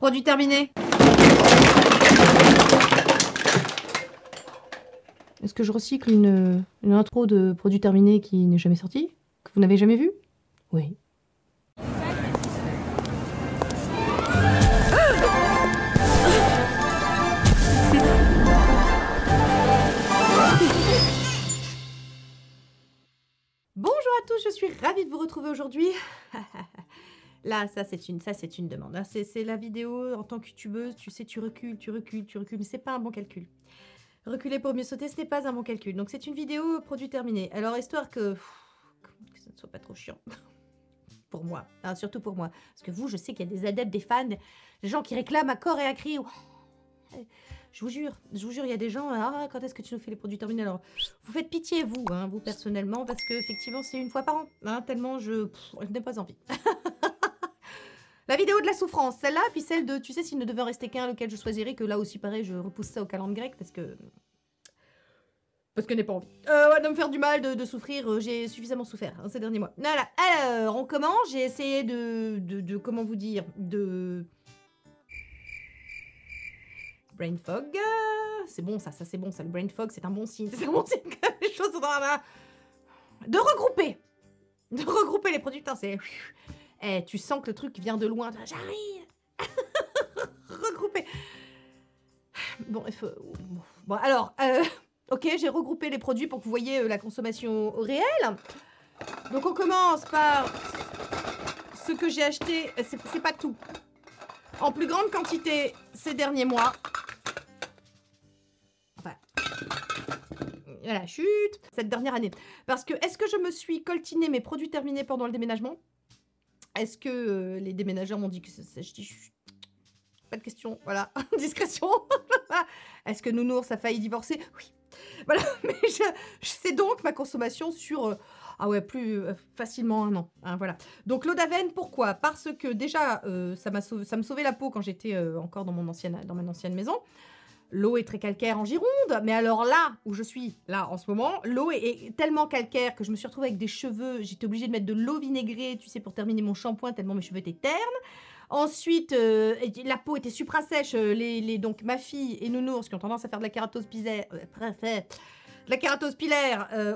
Produit terminé. Est-ce que je recycle une intro de produit terminé qui n'est jamais sortie? Que vous n'avez jamais vu? Oui. Bonjour à tous, je suis ravie de vous retrouver aujourd'hui. Là, ça c'est une demande. Hein. C'est la vidéo en tant que youtubeuse, tu sais, tu recules, mais c'est pas un bon calcul. Reculer pour mieux sauter, ce n'est pas un bon calcul. Donc c'est une vidéo produit terminé. Alors histoire que ça ne soit pas trop chiant. Pour moi, hein, surtout pour moi. Parce que vous, je sais qu'il y a des adeptes, des fans, des gens qui réclament à corps et à cri. Je vous jure, il y a des gens, ah, quand est-ce que tu nous fais les produits terminés? Alors, vous faites pitié, vous, hein, vous personnellement, parce que effectivement, c'est une fois par an, hein, tellement je n'ai pas envie. La vidéo de la souffrance, celle-là, puis celle de, tu sais, s'il ne devait en rester qu'un, lequel je choisirais, que là aussi, pareil, je repousse ça au calendrier grec, parce que je n'ai pas envie. Ouais, de me faire du mal, de souffrir, j'ai suffisamment souffert hein, ces derniers mois. Voilà, alors, on commence, j'ai essayé de comment vous dire, de... Brain fog, c'est bon ça c'est bon ça, le brain fog c'est un bon signe, c'est un bon signe que les choses sont dans la main. De regrouper les produits, putain c'est... Eh, tu sens que le truc vient de loin, j'arrive. Regrouper. Bon, il faut... Bon, alors, ok, j'ai regroupé les produits pour que vous voyez la consommation réelle. Donc on commence par ce que j'ai acheté, c'est pas tout. En plus grande quantité ces derniers mois. Enfin, voilà, chute, cette dernière année. Parce que, est-ce que je me suis coltiné mes produits terminés pendant le déménagement? Est-ce que les déménageurs m'ont dit que je dis chut, pas de question, voilà, discrétion. Est-ce que Nounours a failli divorcer? Oui. Voilà, mais je sais donc ma consommation sur... ah ouais, plus facilement un an. Hein, voilà. Donc l'eau d'Aven, pourquoi? Parce que déjà, ça me sauvait la peau quand j'étais encore dans mon ancienne maison. L'eau est très calcaire en Gironde, mais alors là où je suis, là en ce moment, l'eau est tellement calcaire que je me suis retrouvée avec des cheveux. J'étais obligée de mettre de l'eau vinaigrée, tu sais, pour terminer mon shampoing, tellement mes cheveux étaient ternes. Ensuite, la peau était supra sèche. Donc ma fille et Nounours qui ont tendance à faire de la kératose pilaire,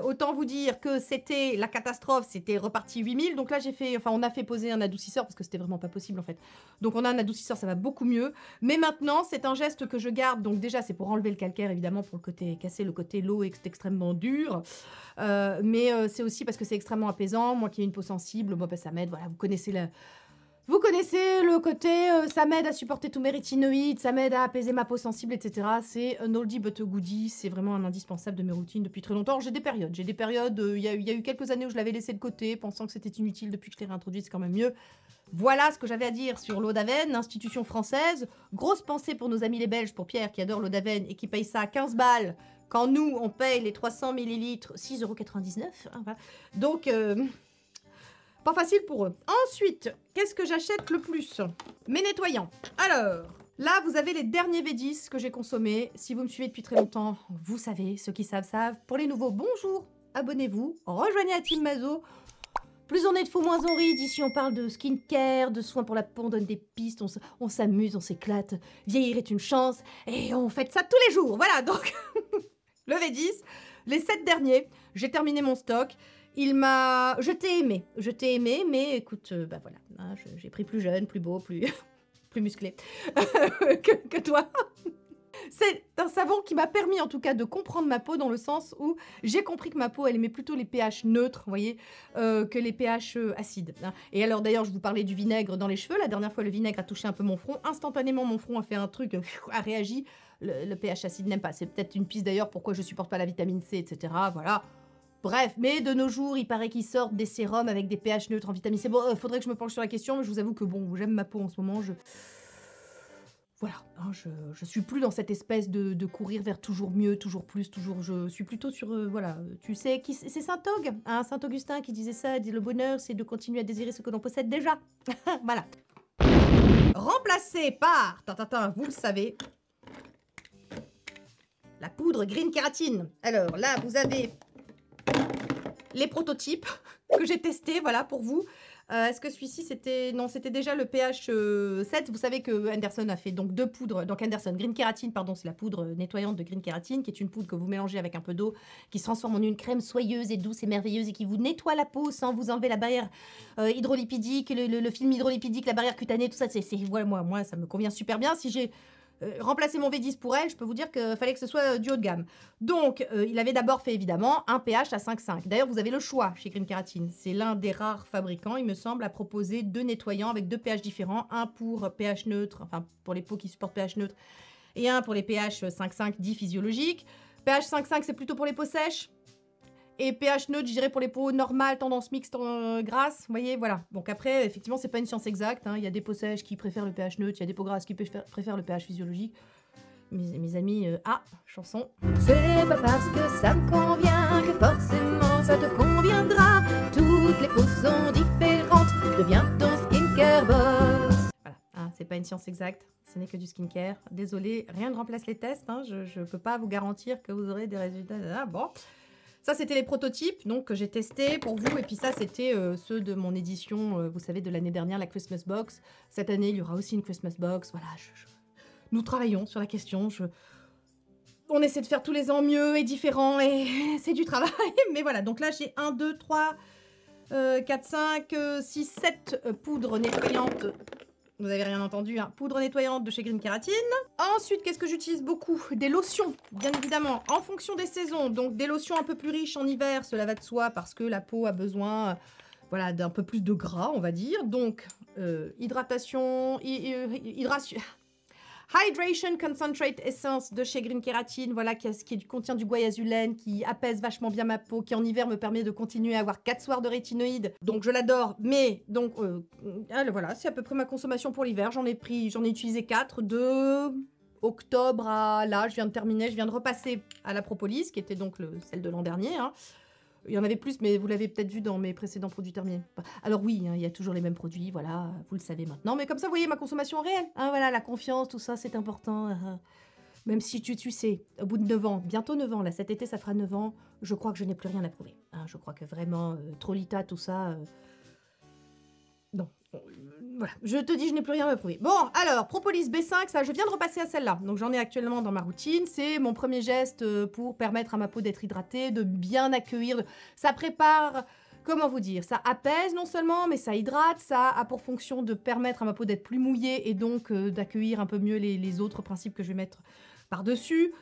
autant vous dire que c'était la catastrophe, c'était reparti 8000. Donc là, on a fait poser un adoucisseur parce que c'était vraiment pas possible en fait. Donc on a un adoucisseur, ça va beaucoup mieux. Mais maintenant, c'est un geste que je garde. Donc déjà, c'est pour enlever le calcaire évidemment, pour casser le côté l'eau est extrêmement dur. Mais c'est aussi parce que c'est extrêmement apaisant. Moi qui ai une peau sensible, bon, bah, ça m'aide. Voilà, vous connaissez le côté, ça m'aide à supporter tous mes rétinoïdes, ça m'aide à apaiser ma peau sensible, etc. C'est un oldie but a goodie, c'est vraiment un indispensable de mes routines depuis très longtemps. J'ai des périodes, il y a eu quelques années où je l'avais laissé de côté, pensant que c'était inutile. Depuis que je l'ai réintroduit, c'est quand même mieux. Voilà ce que j'avais à dire sur l'eau d'Aven, institution française. Grosse pensée pour nos amis les Belges, pour Pierre qui adore l'eau d'Aven et qui paye ça à 15 balles, quand nous, on paye les 300 ml 6,99 €. Hein, voilà. Donc... pas facile pour eux. Ensuite, qu'est-ce que j'achète le plus? Mes nettoyants. Alors, là, vous avez les derniers V10 que j'ai consommés. Si vous me suivez depuis très longtemps, vous savez. Ceux qui savent, savent. Pour les nouveaux, bonjour. Abonnez-vous. Rejoignez la team Mazo. Plus on est de faux, moins on rit. D'ici, on parle de skincare, de soins pour la peau, on donne des pistes, on s'amuse, on s'éclate. Vieillir est une chance. Et on fait ça tous les jours. Voilà, donc, le V10. Les 7 derniers, j'ai terminé mon stock. Je t'ai aimé, mais écoute, bah voilà, hein, j'ai pris plus jeune, plus beau, plus musclé que toi. C'est un savon qui m'a permis en tout cas de comprendre ma peau dans le sens où j'ai compris que ma peau, elle aimait plutôt les pH neutres, vous voyez, que les pH acides. Hein. Et alors d'ailleurs, je vous parlais du vinaigre dans les cheveux. La dernière fois, le vinaigre a touché un peu mon front. Instantanément, mon front a fait un truc, a réagi. Le pH acide n'aime pas. C'est peut-être une piste d'ailleurs pourquoi je supporte pas la vitamine C, etc. Voilà. Bref, mais de nos jours, il paraît qu'ils sortent des sérums avec des pH neutres en vitamine C. Bon, faudrait que je me penche sur la question, mais je vous avoue que bon, j'aime ma peau en ce moment. Voilà, hein, je suis plus dans cette espèce de courir vers toujours mieux, toujours plus, toujours... Je suis plutôt sur... voilà, tu sais, c'est Saint-Og, hein, Saint-Augustin qui disait ça, dit le bonheur, c'est de continuer à désirer ce que l'on possède déjà. Voilà. Remplacé par, vous le savez, la poudre Green Kératine. Alors là, vous avez... les prototypes que j'ai testés, voilà, pour vous. Est-ce que celui-ci, c'était... Non, c'était déjà le pH 7. Vous savez que Anderson a fait donc 2 poudres. Donc Anderson, Green Kératine, pardon, c'est la poudre nettoyante de Green Kératine, qui est une poudre que vous mélangez avec un peu d'eau, qui se transforme en une crème soyeuse et douce et merveilleuse et qui vous nettoie la peau sans vous enlever la barrière hydrolipidique, le film hydrolipidique, la barrière cutanée, tout ça. Ouais, moi, ça me convient super bien. Si j'ai... remplacer mon V10 pour elle, je peux vous dire qu'il fallait que ce soit du haut de gamme. Donc, il avait d'abord fait évidemment un pH à 5,5. D'ailleurs, vous avez le choix chez Green Kératine. C'est l'un des rares fabricants, il me semble, à proposer 2 nettoyants avec 2 pH différents. Un pour pH neutre, enfin pour les peaux qui supportent pH neutre, et un pour les pH 5,5 dits physiologiques. pH 5,5, c'est plutôt pour les peaux sèches. Et pH neutre, je dirais pour les peaux normales, tendance mixte, grasses, vous voyez, voilà. Donc après, effectivement, c'est pas une science exacte, hein. Il y a des peaux sèches qui préfèrent le pH neutre, il y a des peaux grasses qui préfèrent le pH physiologique. Mes amis, chanson. C'est pas parce que ça me convient que forcément ça te conviendra. Toutes les peaux sont différentes, deviens ton skincare boss. Voilà, hein, c'est pas une science exacte, ce n'est que du skincare. Désolée, rien ne remplace les tests, hein. Je peux pas vous garantir que vous aurez des résultats. Ah, bon. Ça, c'était les prototypes donc, que j'ai testés pour vous. Et puis ça, c'était ceux de mon édition, vous savez, de l'année dernière, la Christmas Box. Cette année, il y aura aussi une Christmas Box. Voilà, nous travaillons sur la question. On essaie de faire tous les ans mieux et différent. Et c'est du travail. Mais voilà, donc là, j'ai 1, 2, 3, 4, 5, 6, 7 poudres nettoyantes. Vous avez rien entendu, hein. Poudre nettoyante de chez Green Kératine. Ensuite, qu'est-ce que j'utilise beaucoup? Des lotions, bien évidemment, en fonction des saisons. Donc, des lotions un peu plus riches en hiver, cela va de soi, parce que la peau a besoin voilà, d'un peu plus de gras, on va dire. Donc, hydration... Hydration Concentrate Essence de chez Green Kératine, voilà, qui contient du guaiazulène, qui apaise vachement bien ma peau, qui en hiver me permet de continuer à avoir 4 soirs de rétinoïdes. Donc je l'adore, mais donc voilà, c'est à peu près ma consommation pour l'hiver. J'en ai utilisé 4 de octobre à là, je viens de terminer, je viens de repasser à la propolis, qui était donc celle de l'an dernier, hein. Il y en avait plus, mais vous l'avez peut-être vu dans mes précédents produits terminés. Alors oui, hein, il y a toujours les mêmes produits, voilà, vous le savez maintenant. Mais comme ça, vous voyez ma consommation réelle. Hein, voilà, la confiance, tout ça, c'est important. Même si tu sais, au bout de 9 ans, bientôt 9 ans, là, cet été, ça fera 9 ans, je crois que je n'ai plus rien à prouver. Hein, je crois que vraiment, Trolita, tout ça... non. Voilà, je te dis, je n'ai plus rien à prouver. Bon, alors, Propolis B5, ça, je viens de repasser à celle-là. Donc, j'en ai actuellement dans ma routine. C'est mon premier geste pour permettre à ma peau d'être hydratée, de bien accueillir. Ça prépare, comment vous dire, ça apaise non seulement, mais ça hydrate. Ça a pour fonction de permettre à ma peau d'être plus mouillée et donc d'accueillir un peu mieux les autres principes que je vais mettre par-dessus.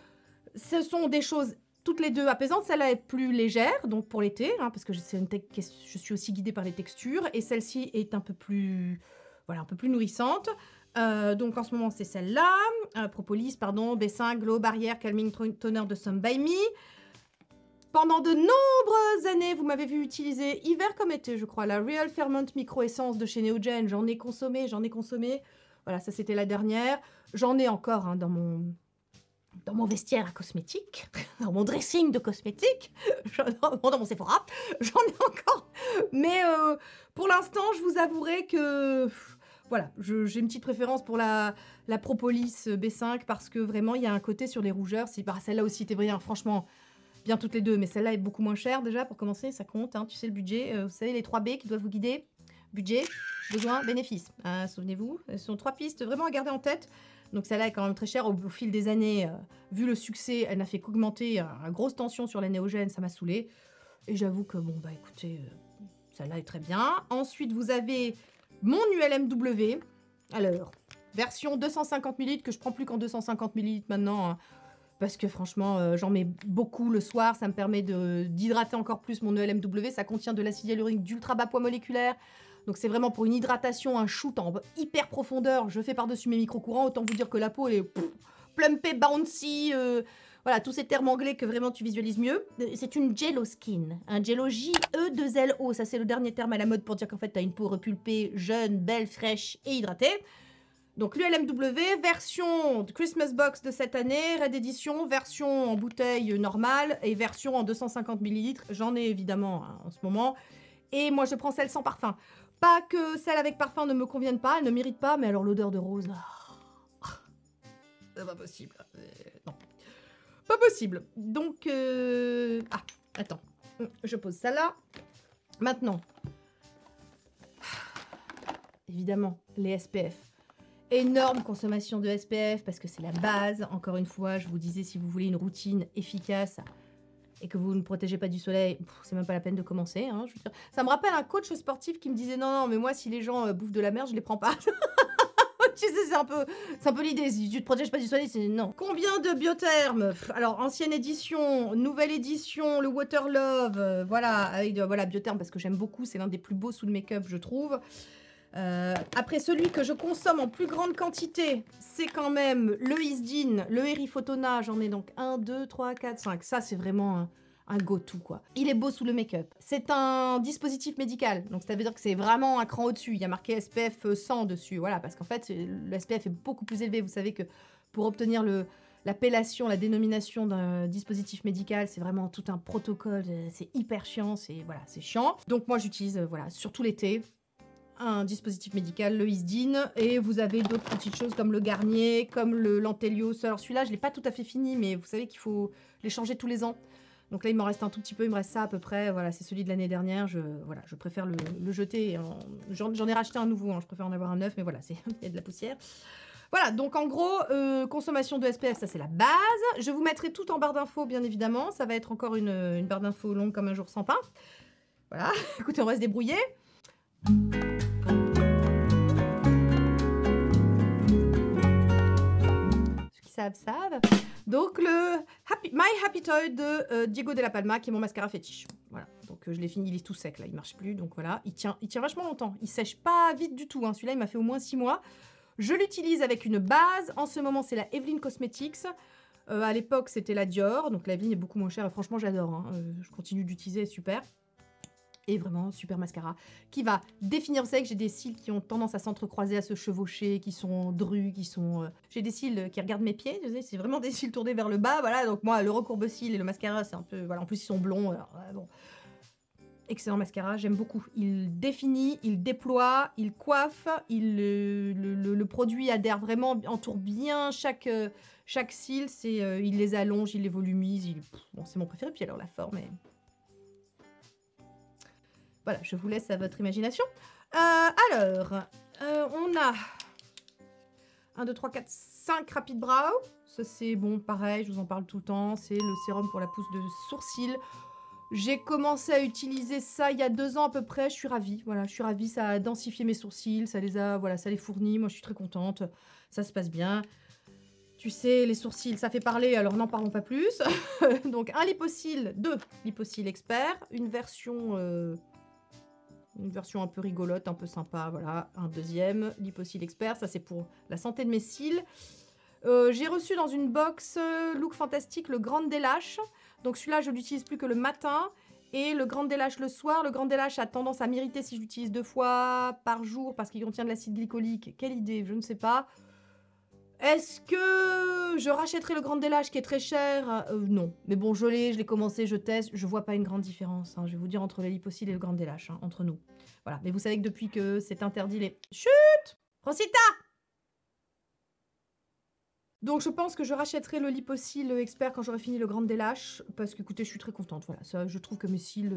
Ce sont des choses... toutes les deux apaisantes, celle-là est plus légère, donc pour l'été, hein, parce que je suis aussi guidée par les textures, et celle-ci est un peu plus, voilà, un peu plus nourrissante. Donc en ce moment, c'est celle-là, Propolis, pardon, B5, Glow Barrière Calming Toner de Some By Me. Pendant de nombreuses années, vous m'avez vu utiliser, hiver comme été, je crois, la Real Ferment Micro Essence de chez Neogen. J'en ai consommé. Voilà, ça c'était la dernière. J'en ai encore hein, dans mon vestiaire à cosmétiques, dans mon dressing de cosmétiques, dans mon Sephora, j'en ai encore. Mais pour l'instant, je vous avouerai que... voilà, j'ai une petite préférence pour la Propolis B5 parce que vraiment, il y a un côté sur les rougeurs. Celle-là aussi était bien, franchement, bien toutes les deux. Mais celle-là est beaucoup moins chère déjà, pour commencer, ça compte. Hein, tu sais le budget, vous savez les 3 B qui doivent vous guider. Budget, besoin, bénéfice. Souvenez-vous, ce sont 3 pistes vraiment à garder en tête. Donc celle-là est quand même très chère au fil des années. Vu le succès, elle n'a fait qu'augmenter une grosse tension sur les néogènes, ça m'a saoulée. Et j'avoue que, bon, bah écoutez, celle-là est très bien. Ensuite, vous avez mon ULMW. Alors, version 250 ml, que je prends plus qu'en 250 ml maintenant. Hein, parce que franchement, j'en mets beaucoup le soir. Ça me permet d'hydrater encore plus mon ULMW. Ça contient de l'acide hyaluronique d'ultra bas poids moléculaire. Donc c'est vraiment pour une hydratation, un shoot en hyper profondeur. Je fais par-dessus mes micro-courants. Autant vous dire que la peau, elle est plumpée, bouncy. Voilà, tous ces termes anglais que vraiment tu visualises mieux. C'est une Jello Skin. Un Jello J-E-2-L-O. Ça, c'est le dernier terme à la mode pour dire qu'en fait, tu as une peau repulpée, jeune, belle, fraîche et hydratée. Donc l'ULMW, version Christmas Box de cette année, Red Edition, version en bouteille normale et version en 250 ml. J'en ai évidemment hein, en ce moment. Et moi, je prends celle sans parfum. Pas que celle avec parfum ne me convienne pas, elle ne m'irrite pas, mais alors l'odeur de rose, c'est pas possible. Non, pas possible. Donc, attends, je pose ça là. Maintenant, évidemment, les SPF. Énorme consommation de SPF parce que c'est la base. Encore une fois, je vous disais, si vous voulez une routine efficace et que vous ne protégez pas du soleil, c'est même pas la peine de commencer. Hein, je veux dire. Ça me rappelle un coach sportif qui me disait non, mais moi, si les gens bouffent de la merde, je les prends pas. Tu sais, c'est un peu l'idée. Si tu te protèges pas du soleil, c'est non. Combien de biothermes? Alors, ancienne édition, nouvelle édition, le Water Love, voilà, avec voilà, biotherme parce que j'aime beaucoup. C'est l'un des plus beaux sous le make-up, je trouve. Après, celui que je consomme en plus grande quantité, c'est quand même le Isdin, le Erifotona. J'en ai donc 1, 2, 3, 4, 5. Ça, c'est vraiment un go-to, quoi. Il est beau sous le make-up. C'est un dispositif médical. Donc, ça veut dire que c'est vraiment un cran au-dessus. Il y a marqué SPF 100 dessus. Voilà, parce qu'en fait, le SPF est beaucoup plus élevé. Vous savez que pour obtenir l'appellation, la dénomination d'un dispositif médical, c'est vraiment tout un protocole. C'est hyper chiant. Voilà, c'est chiant. Donc, moi, j'utilise, voilà, surtout l'été, un dispositif médical, le Isdin, et vous avez d'autres petites choses comme le Garnier, comme le Lantelios. Alors celui-là, je l'ai pas tout à fait fini, mais vous savez qu'il faut les changer tous les ans. Donc là, il m'en reste un tout petit peu, il me reste ça à peu près. Voilà, c'est celui de l'année dernière. Je préfère le jeter. J'en ai racheté un nouveau, hein. Je préfère en avoir un neuf, mais voilà, il y a de la poussière. Voilà, donc en gros, consommation de SPF, ça c'est la base. Je vous mettrai tout en barre d'infos, bien évidemment. Ça va être encore une barre d'infos longue comme un jour sans pain. Voilà, écoutez, on va se débrouiller. Savent. Donc le My Happy Toy de Diego de la Palma, qui est mon mascara fétiche. Voilà, donc je l'ai fini, il est tout sec là, il marche plus, donc voilà, il tient vachement longtemps, il sèche pas vite du tout, hein. Celui-là il m'a fait au moins 6 mois. Je l'utilise avec une base, en ce moment c'est la Evelyn Cosmetics, à l'époque c'était la Dior, donc la Evelyn est beaucoup moins chère, et franchement j'adore, hein. Je continue d'utiliser, super. Et vraiment, super mascara, qui va définir, vous savez que j'ai des cils qui ont tendance à s'entrecroiser, à se chevaucher, qui sont drus, qui sont... J'ai des cils qui regardent mes pieds, c'est vraiment des cils tournés vers le bas, voilà, donc moi, le recourbe-cils et le mascara, c'est un peu... Voilà, en plus, ils sont blonds, alors, bon. Excellent mascara, j'aime beaucoup. Il définit, il déploie, il coiffe, le produit adhère vraiment, entoure bien chaque cil, il les allonge, il les volumise, bon, c'est mon préféré, puis alors la forme est... Voilà, je vous laisse à votre imagination. Alors, on a 1, 2, 3, 4, 5 Rapid Brow. Ça, c'est bon, pareil, je vous en parle tout le temps. C'est le sérum pour la pousse de sourcils. J'ai commencé à utiliser ça il y a 2 ans à peu près. Je suis ravie. Voilà, je suis ravie. Ça a densifié mes sourcils. Ça les fournit. Moi, je suis très contente. Ça se passe bien. Tu sais, les sourcils, ça fait parler, alors n'en parlons pas plus. Donc, un Lipo-Cils, 2 Lipo-Cils Expert. Une version un peu rigolote, un peu sympa, voilà. Un deuxième, Lipo-Cils Expert, ça c'est pour la santé de mes cils. J'ai reçu dans une box Look Fantastique le Grande Délache. Donc celui-là, je l'utilise plus que le matin. Et le Grande Délache le soir. Le Grande Délache a tendance à m'irriter si je l'utilise 2 fois par jour parce qu'il contient de l'acide glycolique. Quelle idée, je ne sais pas. Est-ce que je rachèterai le Grande Délache qui est très cher? Non. Mais bon, je l'ai commencé, je teste. Je vois pas une grande différence, hein. Je vais vous dire entre le Lipo-Cils et le Grande Délache, hein, entre nous. Voilà. Mais vous savez que depuis que c'est interdit les... Chut! Rosita! Donc je pense que je rachèterai le Lipo-Cils Expert quand j'aurai fini le Grande Délache. Parce que, écoutez, je suis très contente. Voilà, ça, je trouve que mes cils...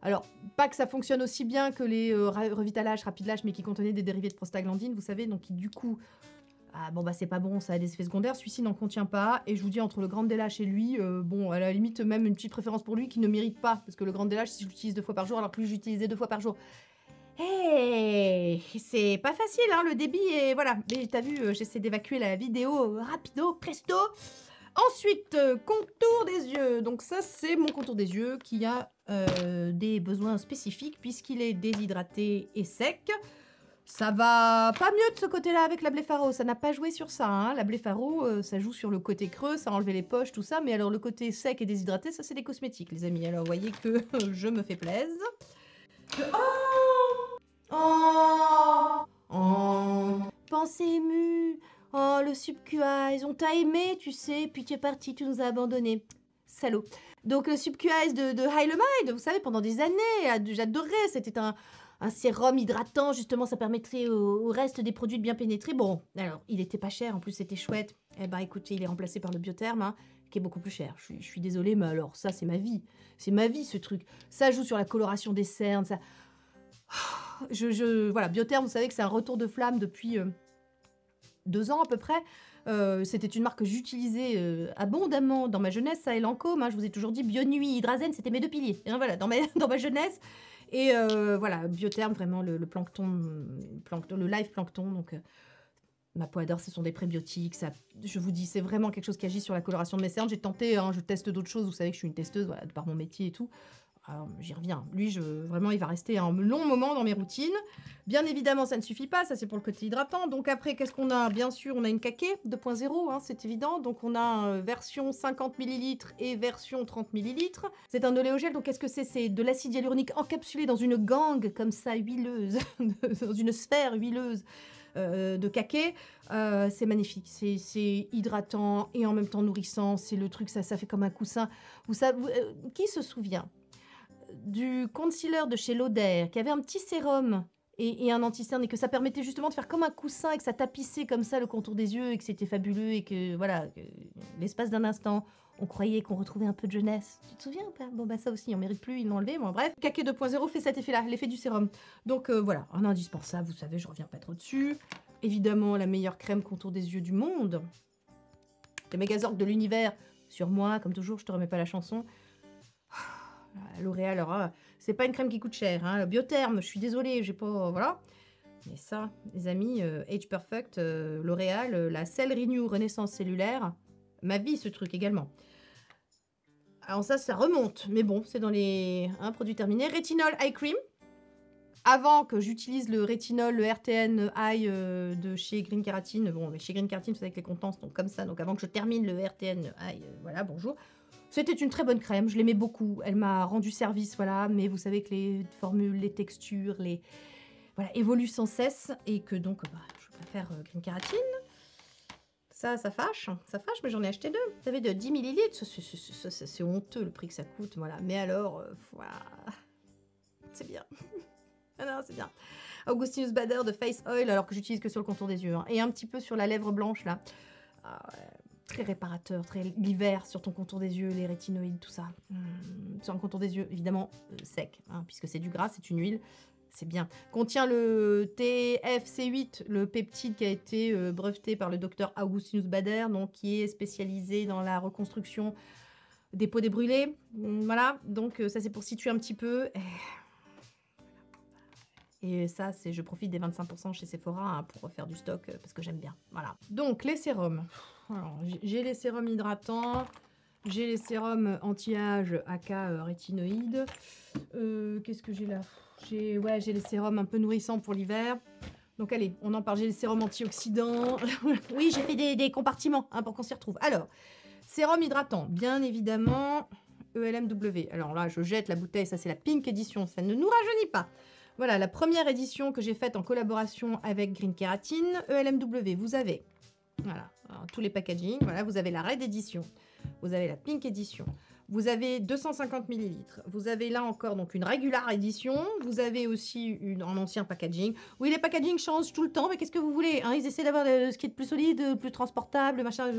Alors, pas que ça fonctionne aussi bien que les Revitalash, Rapidlash, mais qui contenaient des dérivés de prostaglandine, vous savez. Donc qui, du coup... Ah bon bah c'est pas bon, ça a des effets secondaires, celui-ci n'en contient pas, et je vous dis entre le Grande Délache et lui, bon à la limite même une petite préférence pour lui qui ne mérite pas, parce que le Grande Délache si je l'utilise 2 fois par jour, alors que lui j'utilisais 2 fois par jour. Hey, c'est pas facile hein, le débit et voilà, mais t'as vu, j'essaie d'évacuer la vidéo rapido, presto. Ensuite, contour des yeux, donc ça c'est mon contour des yeux qui a des besoins spécifiques puisqu'il est déshydraté et sec. Ça va pas mieux de ce côté-là avec la Blefaro, ça n'a pas joué sur ça, hein. La Blefaro, ça joue sur le côté creux, ça a enlevé les poches, tout ça, mais alors le côté sec et déshydraté, ça c'est des cosmétiques, les amis. Alors vous voyez que je me fais plaisir. Oh, pensée émue. Oh, le Subquiz, on t'a aimé, tu sais, puis tu es parti, tu nous as abandonnés. Salaud. Donc le Subquiz de Hylamide, vous savez, pendant des années, j'adorais, c'était un sérum hydratant, justement, ça permettrait au reste des produits de bien pénétrer. Bon, alors, il était pas cher, en plus, c'était chouette. Eh ben, écoutez, il est remplacé par le Biotherme, hein, qui est beaucoup plus cher. Je suis désolée, mais alors, ça, c'est ma vie. C'est ma vie, ce truc. Ça joue sur la coloration des cernes, ça... Voilà, Biotherm, vous savez que c'est un retour de flamme depuis 2 ans à peu près. C'était une marque que j'utilisais abondamment dans ma jeunesse, ça et Lancôme. Hein, je vous ai toujours dit, Bionuit, Hydrazen, c'était mes 2 piliers. Hein, voilà, dans ma jeunesse. Et voilà, Biotherm, vraiment le plancton, le live plancton. Donc, ma peau adore, ce sont des prébiotiques. Ça, je vous dis, c'est vraiment quelque chose qui agit sur la coloration de mes cernes. J'ai tenté, hein, je teste d'autres choses. Vous savez que je suis une testeuse, voilà, de par mon métier et tout. J'y reviens. Lui, vraiment, il va rester un long moment dans mes routines. Bien évidemment, ça ne suffit pas. Ça, c'est pour le côté hydratant. Donc après, qu'est-ce qu'on a? Bien sûr, on a une Kake 2.0, hein, c'est évident. Donc on a version 50 ml et version 30 ml. C'est un oléogel. Donc qu'est-ce que c'est? C'est de l'acide hyaluronique encapsulé dans une gangue comme ça, huileuse, dans une sphère huileuse. De Kake, c'est magnifique, c'est hydratant et en même temps nourrissant, c'est le truc, ça fait comme un coussin. Qui se souvient du concealer de chez Lauder qui avait un petit sérum et un anti-cerne et que ça permettait justement de faire comme un coussin et que ça tapissait comme ça le contour des yeux et que c'était fabuleux et que voilà, l'espace d'un instant, on croyait qu'on retrouvait un peu de jeunesse. Tu te souviens ou pas? Bon bah ça aussi, on mérite plus, ils l'ont enlevé. Bon bref, Kake 2.0 fait cet effet-là, l'effet du sérum. Donc voilà, un indispensable, vous savez, je reviens pas trop dessus. Évidemment, la meilleure crème contour des yeux du monde. Les Megazorg de l'univers sur moi, comme toujours, je te remets pas la chanson. L'Oréal, alors c'est pas une crème qui coûte cher, hein. Biotherm, je suis désolée, j'ai pas, voilà. Mais ça, les amis, Age Perfect, L'Oréal, la Cell Renew Renaissance cellulaire, ma vie ce truc également. Alors ça remonte, mais bon, c'est dans les produits terminés. Rétinol Eye Cream. Avant que j'utilise le rétinol, le RTN Eye de chez Green Keratin, bon, mais chez Green Keratin, vous savez que les contenants sont comme ça, donc avant que je termine le RTN Eye, voilà, bonjour. C'était une très bonne crème, je l'aimais beaucoup, elle m'a rendu service, voilà, mais vous savez que les formules, les textures, voilà, évoluent sans cesse, et que donc, je préfère Green Keratin. Ça fâche, mais j'en ai acheté 2. Vous savez, de 10 ml, c'est honteux le prix que ça coûte, voilà. Mais alors, voilà, c'est bien. Ah non, c'est bien. Augustinus Bader de Face Oil, alors que j'utilise que sur le contour des yeux, hein, et un petit peu sur la lèvre blanche, là. Ouais. Très réparateur, très l'hiver sur ton contour des yeux, les rétinoïdes, tout ça. Sur un contour des yeux, évidemment, sec, hein, puisque c'est du gras, c'est une huile, c'est bien. Contient le TFC8, le peptide qui a été breveté par le docteur Augustinus Bader, donc qui est spécialisé dans la reconstruction des peaux débrûlées. Voilà, donc ça c'est pour situer un petit peu. Et ça, je profite des 25% chez Sephora hein, pour refaire du stock parce que j'aime bien. Voilà. Donc, les sérums. J'ai les sérums hydratants. J'ai les sérums anti-âge, aka rétinoïdes. Qu'est-ce que j'ai là? J'ai les sérums un peu nourrissants pour l'hiver. Donc, allez, on en parle. J'ai les sérums antioxydants. Oui, j'ai fait des compartiments hein, pour qu'on s'y retrouve. Alors, sérum hydratant, bien évidemment, ELMW. Alors là, je jette la bouteille. Ça, c'est la Pink Edition. Ça ne nous rajeunit pas. Voilà, la première édition que j'ai faite en collaboration avec Green Keratin, ELMW. Vous avez, voilà, tous les packaging. Voilà, vous avez la Red Edition, vous avez la Pink Edition, vous avez 250 ml. Vous avez là encore donc une Regular Edition. Vous avez aussi un ancien packaging. Oui, les packaging changent tout le temps, mais qu'est-ce que vous voulez hein, ils essaient d'avoir ce qui est plus solide, plus transportable, machin.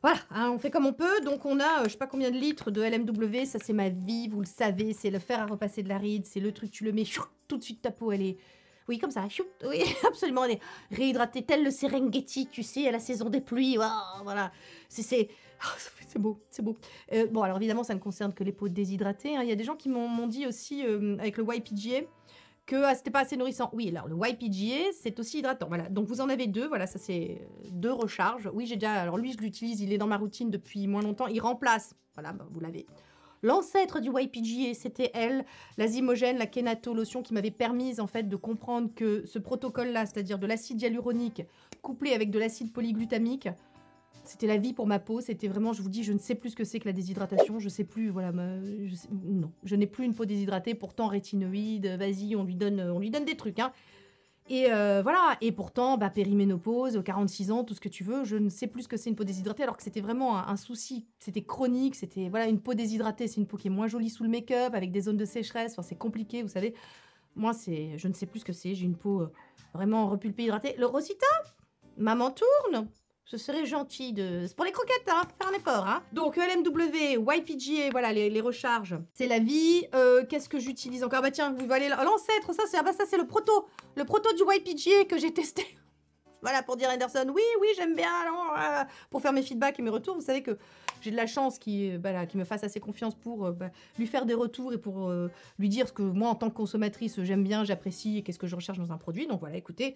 Voilà, hein, on fait comme on peut. Donc, on a, je sais pas combien de litres de LMW. Ça, c'est ma vie, vous le savez. C'est le fer à repasser de la ride. C'est le truc, tu le mets, chou, tout de suite, ta peau, elle est... Oui, comme ça, chou, oui, absolument. Elle est réhydratée, tel le Serengeti, tu sais, à la saison des pluies. Oh, voilà, c'est beau, c'est beau. Bon, alors, évidemment, ça ne concerne que les peaux déshydratées. Hein. Il y a des gens qui m'ont dit aussi, avec le YPGA, que c'était pas assez nourrissant. Oui, alors le YPGA, c'est aussi hydratant. Voilà, donc vous en avez 2. Voilà, ça c'est 2 recharges. Oui, j'ai déjà... Alors lui, je l'utilise, il est dans ma routine depuis moins longtemps. Il remplace, voilà, bah, vous l'avez. L'ancêtre du YPGA, c'était elle, la Zymogène, la Kenato lotion, qui m'avait permis en fait de comprendre que ce protocole-là, c'est-à-dire de l'acide hyaluronique couplé avec de l'acide polyglutamique, c'était la vie pour ma peau. C'était vraiment, je vous dis, je ne sais plus ce que c'est que la déshydratation. Je sais plus, voilà, non, je n'ai plus une peau déshydratée. Pourtant, rétinoïde, vas-y, on lui donne des trucs, hein. Et voilà, et pourtant, bah, périménopause, 46 ans, tout ce que tu veux, je ne sais plus ce que c'est une peau déshydratée, alors que c'était vraiment un souci, c'était chronique, c'était, voilà, une peau déshydratée, c'est une peau qui est moins jolie sous le make-up, avec des zones de sécheresse, enfin, c'est compliqué, vous savez. Moi, je ne sais plus ce que c'est, j'ai une peau vraiment repulpée, hydratée. Le Rosita, maman tourne. Ce serait gentil de... C'est pour les croquettes, hein, faire un effort, hein. Donc, LMW, YPGA, voilà, les recharges. C'est la vie. Qu'est-ce que j'utilise encore? Bah tiens, vous voyez l'ancêtre, ça, c'est le proto. Le proto du YPGA que j'ai testé. Voilà, pour dire à Anderson, oui, oui, j'aime bien. Alors, pour faire mes feedbacks et mes retours, vous savez que j'ai de la chance qu'il me fasse assez confiance pour lui faire des retours et pour lui dire ce que moi, en tant que consommatrice, j'aime bien, j'apprécie et qu'est-ce que je recherche dans un produit. Donc voilà, écoutez,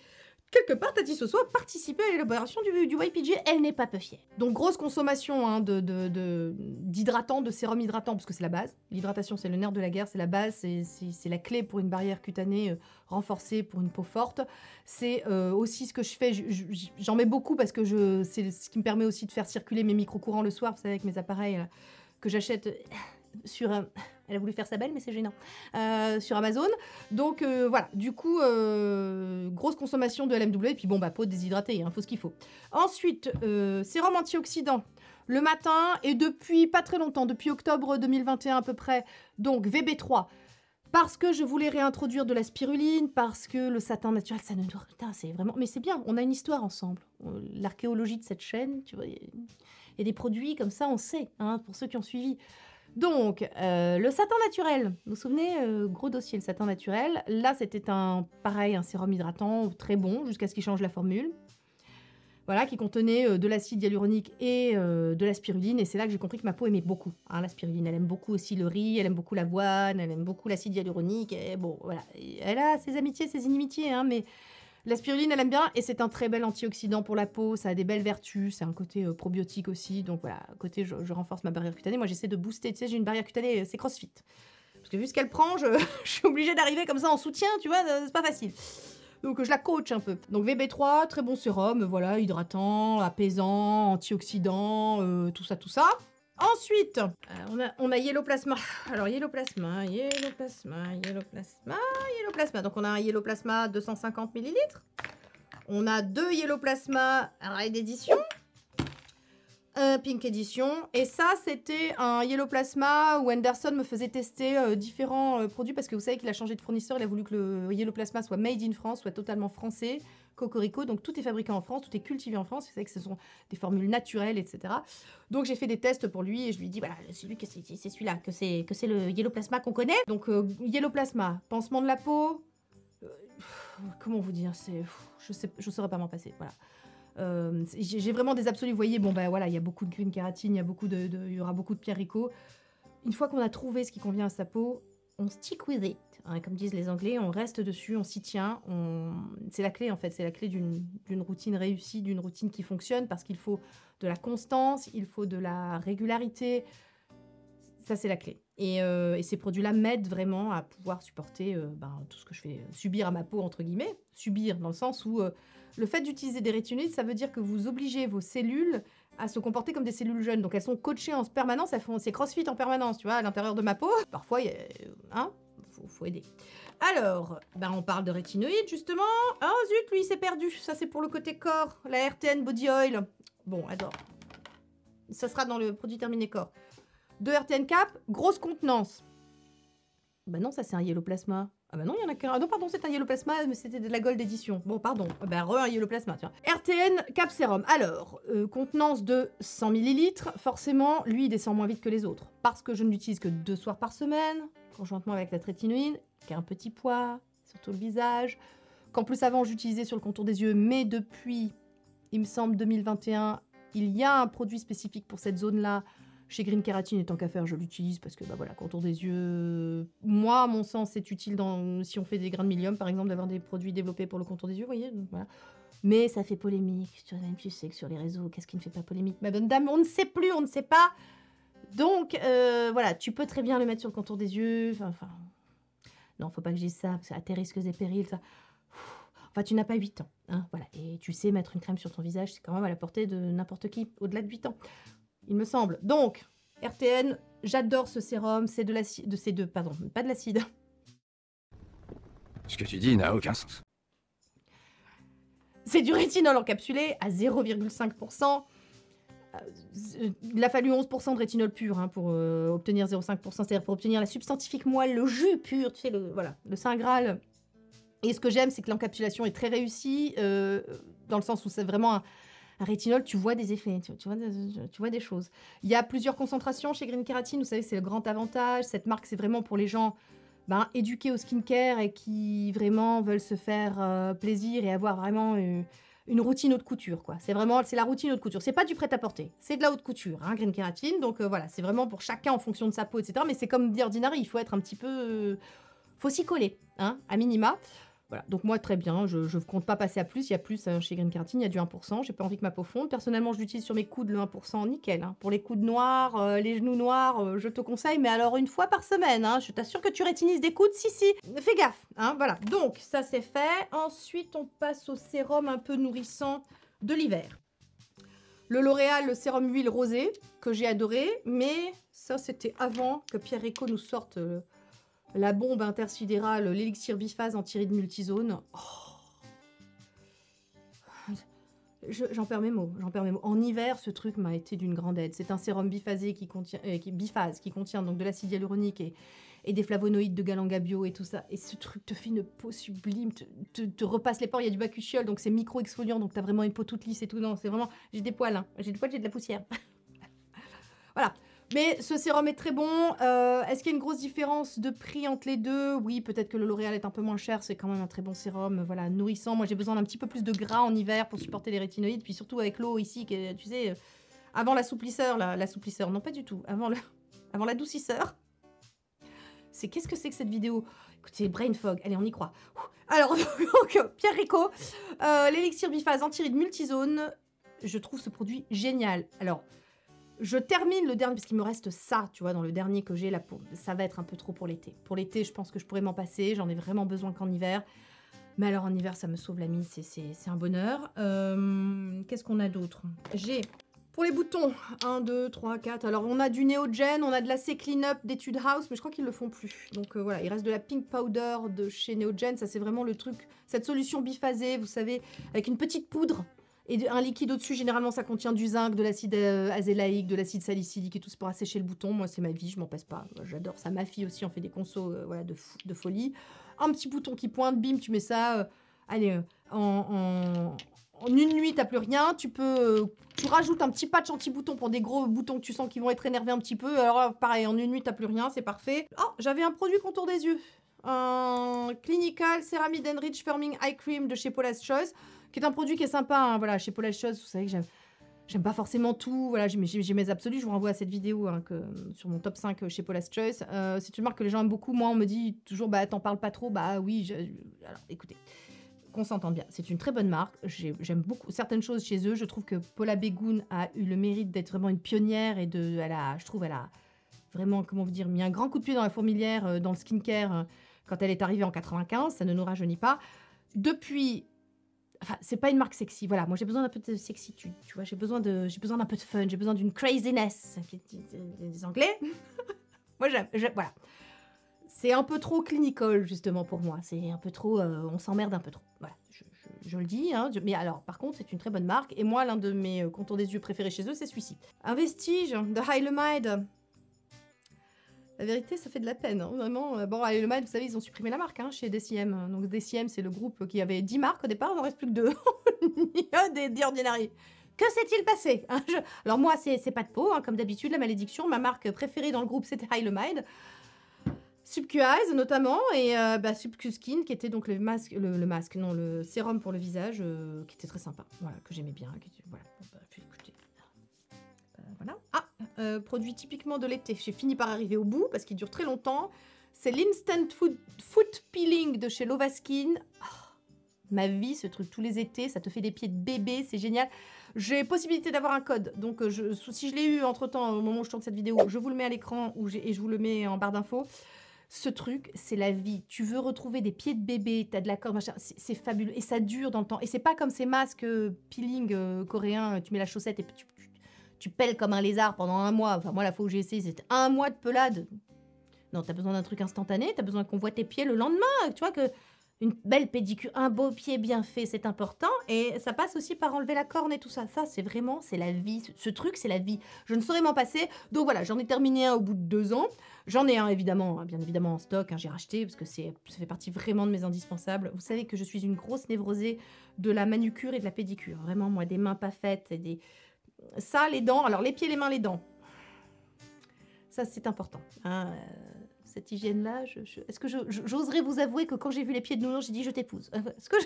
quelque part, Tati Soso a participé à l'élaboration du YPG. Elle n'est pas peu fière. Donc, grosse consommation hein, d'hydratants, de sérum hydratant, parce que c'est la base. L'hydratation, c'est le nerf de la guerre, c'est la base, c'est la clé pour une barrière cutanée renforcée, pour une peau forte. C'est aussi ce que je fais. J'en mets beaucoup parce que c'est ce qui me permet aussi de faire circuler mes micro-courants le soir, vous savez, avec mes appareils là, que j'achète sur... elle a voulu faire sa belle, mais c'est gênant. Sur Amazon. Donc voilà, du coup, grosse consommation de LMW. Et puis bon, bah, peau déshydratée, il faut ce qu'il faut. Ensuite, sérum antioxydant. Le matin, et depuis pas très longtemps, depuis octobre 2021 à peu près, donc VB3. Parce que je voulais réintroduire de la spiruline, parce que le satin naturel, ça ne... Putain, c'est vraiment... Mais c'est bien, on a une histoire ensemble. L'archéologie de cette chaîne, tu vois, il y a des produits comme ça, on sait, hein, pour ceux qui ont suivi. Donc, le satin naturel. Vous vous souvenez, gros dossier, le satin naturel. Là, c'était pareil, un sérum hydratant très bon, jusqu'à ce qu'il change la formule. Voilà, qui contenait de l'acide hyaluronique et de la spiruline. Et c'est là que j'ai compris que ma peau aimait beaucoup hein, la spiruline. Elle aime beaucoup aussi le riz, elle aime beaucoup l'avoine, elle aime beaucoup l'acide hyaluronique. Et bon, voilà. Et elle a ses amitiés, ses inimitiés, hein, mais la spiruline, elle aime bien. Et c'est un très bel antioxydant pour la peau. Ça a des belles vertus. C'est un côté probiotique aussi. Donc voilà, côté, je renforce ma barrière cutanée. Moi, j'essaie de booster. Tu sais, j'ai une barrière cutanée, c'est CrossFit. Parce que vu ce qu'elle prend, je suis obligée d'arriver comme ça en soutien, tu vois, c'est pas facile. Donc je la coach un peu. Donc VB3, très bon sérum, voilà, hydratant, apaisant, antioxydant, tout ça, tout ça. Ensuite, on a Yellow Plasma. Alors Yellow Plasma. Donc on a un Yellow Plasma 250 ml. On a 2 Yellow Plasma Red Edition. Pink Edition. Et ça, c'était un Yellow Plasma où Anderson me faisait tester différents produits parce que vous savez qu'il a changé de fournisseur. Il a voulu que le Yellow Plasma soit made in France, soit totalement français, cocorico. Donc tout est fabriqué en France, tout est cultivé en France. Vous savez que ce sont des formules naturelles, etc. Donc j'ai fait des tests pour lui et je lui ai dit voilà, c'est celui-là, que c'est le Yellow Plasma qu'on connaît. Donc Yellow Plasma, pansement de la peau. Comment vous dire, je saurais pas m'en passer. Voilà. J'ai vraiment des absolus. Vous voyez, bon ben voilà, il y a beaucoup de green kératine, il y aura beaucoup de pierre Rico. Une fois qu'on a trouvé ce qui convient à sa peau, on stick with it, hein, comme disent les Anglais, on reste dessus, on s'y tient. C'est la clé en fait, c'est la clé d'une routine réussie, d'une routine qui fonctionne, parce qu'il faut de la constance, il faut de la régularité. Ça c'est la clé. Et ces produits-là m'aident vraiment à pouvoir supporter tout ce que je fais subir à ma peau, entre guillemets. Subir dans le sens où le fait d'utiliser des rétinoïdes, ça veut dire que vous obligez vos cellules à se comporter comme des cellules jeunes. Donc elles sont coachées en permanence, c'est CrossFit en permanence, tu vois, à l'intérieur de ma peau. Parfois, faut aider. Alors, on parle de rétinoïdes, justement. Oh zut, lui, il s'est perdu. Ça, c'est pour le côté corps, la RTN Body Oil. Bon, attends. Ça sera dans le produit terminé corps. 2 RTN Cap, grosse contenance. Bah non, ça, c'est un Yellow Plasma. Ah bah non, il y en a qu'un. Ah non, pardon, c'est un Yellow Plasma, mais c'était de la Gold Edition. Bon, pardon. Un Yellow Plasma, tiens. RTN Cap Sérum. Alors, contenance de 100 ml. Forcément, lui, il descend moins vite que les autres. Parce que je ne l'utilise que 2 soirs par semaine, conjointement avec la trétinoïde, qui a un petit poids, surtout le visage. Qu'en plus, avant, j'utilisais sur le contour des yeux, mais depuis, il me semble, 2021, il y a un produit spécifique pour cette zone-là. Chez Green Kératine, et tant qu'à faire, je l'utilise parce que, voilà, contour des yeux... Moi, à mon sens, c'est utile si on fait des grains de milium, par exemple, d'avoir des produits développés pour le contour des yeux, vous voyez, donc, voilà. Mais ça fait polémique. Tu sais que sur les réseaux, qu'est-ce qui ne fait pas polémique? Ma bonne dame, on ne sait plus, on ne sait pas. Donc, voilà, tu peux très bien le mettre sur le contour des yeux. Enfin... Non, faut pas que je dise ça, parce que à tes risques et périls, ça... Enfin, tu n'as pas 8 ans, hein, voilà. Et tu sais mettre une crème sur ton visage, c'est quand même à la portée de n'importe qui, au-delà de 8 ans. Il me semble. Donc, RTN, j'adore ce sérum. C'est de l'acide. Pardon, pas de l'acide. Ce que tu dis n'a aucun sens. C'est du rétinol encapsulé à 0,5%. Il a fallu 11% de rétinol pur hein, pour obtenir 0,5%. C'est-à-dire pour obtenir la substantifique moelle, le jus pur, tu sais, le Saint Graal. Et ce que j'aime, c'est que l'encapsulation est très réussie, dans le sens où c'est vraiment Un rétinol, tu vois des effets, tu vois des choses. Il y a plusieurs concentrations chez Green Keratin, vous savez, c'est le grand avantage. Cette marque, c'est vraiment pour les gens éduqués au skincare et qui vraiment veulent se faire plaisir et avoir vraiment une routine haute couture, quoi. C'est la routine haute couture. C'est pas du prêt-à-porter, c'est de la haute couture, hein, Green Keratin. Donc voilà, c'est vraiment pour chacun en fonction de sa peau, etc. Mais c'est comme The Ordinary, il faut être un petit peu... faut s'y coller, hein, à minima. Voilà, donc moi très bien, je ne compte pas passer à plus, il y a plus chez Green Keratin, il y a du 1%, j'ai pas envie que ma peau fonde. Personnellement, je l'utilise sur mes coudes, le 1%, nickel. Hein. Pour les coudes noirs, les genoux noirs, je te conseille, mais alors une fois par semaine, hein, je t'assure que tu rétinises des coudes, si, fais gaffe, hein, voilà. Donc, ça c'est fait. Ensuite, on passe au sérum un peu nourrissant de l'hiver. Le L'Oréal, le sérum huile rosée, que j'ai adoré, mais ça c'était avant que Pierre Rico nous sorte... la bombe intersidérale, l'élixir biphase anti-rides multizone. Oh. J'en perds mes mots, En hiver, ce truc m'a été d'une grande aide. C'est un sérum biphasé qui contient, biphase, qui contient donc de l'acide hyaluronique et des flavonoïdes de Galanga Bio et tout ça. Et ce truc te fait une peau sublime, te repasse les pores. Il y a du bacuchiol, donc c'est micro-exfoliant, donc t'as vraiment une peau toute lisse et tout. Non, c'est vraiment... J'ai des poils, hein. J'ai de la poussière. Voilà. Mais ce sérum est très bon. Est-ce qu'il y a une grosse différence de prix entre les deux? Oui, peut-être que le L'Oréal est un peu moins cher. C'est quand même un très bon sérum, voilà, nourrissant. Moi, j'ai besoin d'un petit peu plus de gras en hiver pour supporter les rétinoïdes. Puis surtout avec l'eau ici, qui tu sais, avant l'assouplisseur, l'assouplisseur, non pas du tout, avant l'adoucisseur. Qu'est-ce que c'est que cette vidéo? Écoutez, brain fog, allez, on y croit. Alors, donc, Pierre Rico, l'élixir biphase anti-rides multizone. Je trouve ce produit génial. Alors... je termine le dernier, parce qu'il me reste ça, tu vois, dans le dernier que j'ai, ça va être un peu trop pour l'été. Pour l'été, je pense que je pourrais m'en passer, j'en ai vraiment besoin qu'en hiver. Mais alors en hiver, ça me sauve la mise, c'est un bonheur. Qu'est-ce qu'on a d'autre? J'ai, pour les boutons, 1, 2, 3, 4. Alors on a du Neogen, on a de la C-Clean Up d'Etude House, mais je crois qu'ils le font plus. Donc voilà, il reste de la Pink Powder de chez Neogen, ça c'est vraiment le truc, cette solution biphasée, vous savez, avec une petite poudre. Et un liquide au-dessus, généralement, ça contient du zinc, de l'acide azélaïque, de l'acide salicylique et tout, c'est pour assécher le bouton. Moi, c'est ma vie, je m'en passe pas. J'adore ça. Ma fille aussi, on fait des consos voilà, de folie. Un petit bouton qui pointe, bim, tu mets ça. Allez, en une nuit, t'as plus rien. Tu rajoutes un petit patch anti-bouton pour des gros boutons que tu sens qui vont être énervés un petit peu. Alors, pareil, en une nuit, t'as plus rien, c'est parfait. Oh, j'avais un produit contour des yeux. Un Clinical Ceramide Enrich Firming Eye Cream de chez Paula's Choice, qui est un produit qui est sympa, hein, voilà, chez Paula's Choice, vous savez que j'aime pas forcément tout, voilà, j'ai mes absolus, je vous renvoie à cette vidéo hein, sur mon top 5 chez Paula's Choice. C'est une marque que les gens aiment beaucoup, moi on me dit toujours, t'en parles pas trop, oui, alors écoutez, qu'on s'entende bien, c'est une très bonne marque, j'aime beaucoup certaines choses chez eux, je trouve que Paula Begoun a eu le mérite d'être vraiment une pionnière et je trouve elle a vraiment, comment vous dire, mis un grand coup de pied dans la fourmilière, dans le skincare, quand elle est arrivée en 95, ça ne nous rajeunit pas. Depuis... Enfin, c'est pas une marque sexy, voilà. Moi, j'ai besoin d'un peu de sexitude, tu vois. J'ai besoin d'un peu de fun, j'ai besoin d'une craziness. Les Anglais. Moi, voilà. C'est un peu trop clinical, justement, pour moi. C'est un peu trop... on s'emmerde un peu trop. Voilà, je le dis. Hein. Mais alors, par contre, c'est une très bonne marque. Et moi, l'un de mes contours des yeux préférés chez eux, c'est celui-ci. Un vestige de Hylamide. La vérité, ça fait de la peine, hein, vraiment. Bon, allez, le mal, vous savez, ils ont supprimé la marque hein, chez DCM. Donc DCM, c'est le groupe qui avait 10 marques au départ, il n'en reste plus que 2. des Ordinary. Que s'est-il passé hein, Alors moi, c'est pas de peau, hein, comme d'habitude, la malédiction. Ma marque préférée dans le groupe, c'était Hylamide. Subcu Eyes, notamment, et Subcu Skin, qui était donc le sérum pour le visage, qui était très sympa, voilà, que j'aimais bien. Voilà, écoutez. Voilà. Ah, produit typiquement de l'été. J'ai fini par arriver au bout parce qu'il dure très longtemps. C'est l'Instant Foot Peeling de chez Lovaskin. Oh, ma vie, ce truc tous les étés, ça te fait des pieds de bébé, c'est génial. J'ai possibilité d'avoir un code, donc si je l'ai eu entre-temps, au moment où je tourne cette vidéo, je vous le mets à l'écran et je vous le mets en barre d'infos. Ce truc, c'est la vie. Tu veux retrouver des pieds de bébé, t'as de la corde, machin, c'est fabuleux. Et ça dure dans le temps. Et c'est pas comme ces masques peeling coréens, tu mets la chaussette et tu pelles comme un lézard pendant un mois. Enfin, moi, la fois où j'ai essayé, c'était un mois de pelade. Non, t'as besoin d'un truc instantané, t'as besoin qu'on voit tes pieds le lendemain, tu vois, que une belle pédicure, un beau pied bien fait, c'est important. Et ça passe aussi par enlever la corne et tout ça. Ça, c'est vraiment, c'est la vie. Ce truc, c'est la vie. Je ne saurais m'en passer. Donc voilà, j'en ai terminé un au bout de 2 ans. J'en ai un, évidemment, bien évidemment, en stock. Hein, j'ai racheté parce que ça fait partie vraiment de mes indispensables. Vous savez que je suis une grosse névrosée de la manucure et de la pédicure. Vraiment, moi, des mains pas faites. Et des... Ça, les dents. Alors, les pieds, les mains, les dents. Ça, c'est important. Hein, cette hygiène-là, est-ce que j'oserais vous avouer que quand j'ai vu les pieds de Nounours, j'ai dit je t'épouse. Est-ce que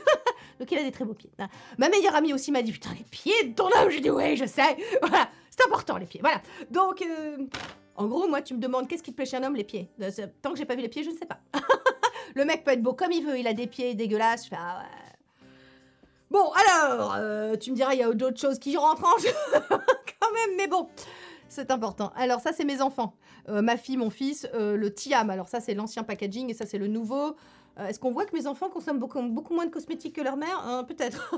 Donc il a des très beaux pieds. Hein. Ma meilleure amie aussi m'a dit putain les pieds de ton homme. J'ai dit oui je sais. Voilà, c'est important les pieds. Voilà. Donc en gros moi tu me demandes qu'est-ce qui te plaît chez un homme, les pieds. Tant que j'ai pas vu les pieds je ne sais pas. Le mec peut être beau comme il veut, il a des pieds dégueulasses. Je fais, ah ouais. Bon alors tu me diras il y a d'autres choses qui rentrent en jeu quand même, mais bon. C'est important. Alors ça, c'est mes enfants. Ma fille, mon fils, le Tiam. Alors ça, c'est l'ancien packaging et ça, c'est le nouveau. Est-ce qu'on voit que mes enfants consomment beaucoup moins de cosmétiques que leur mère? Peut-être.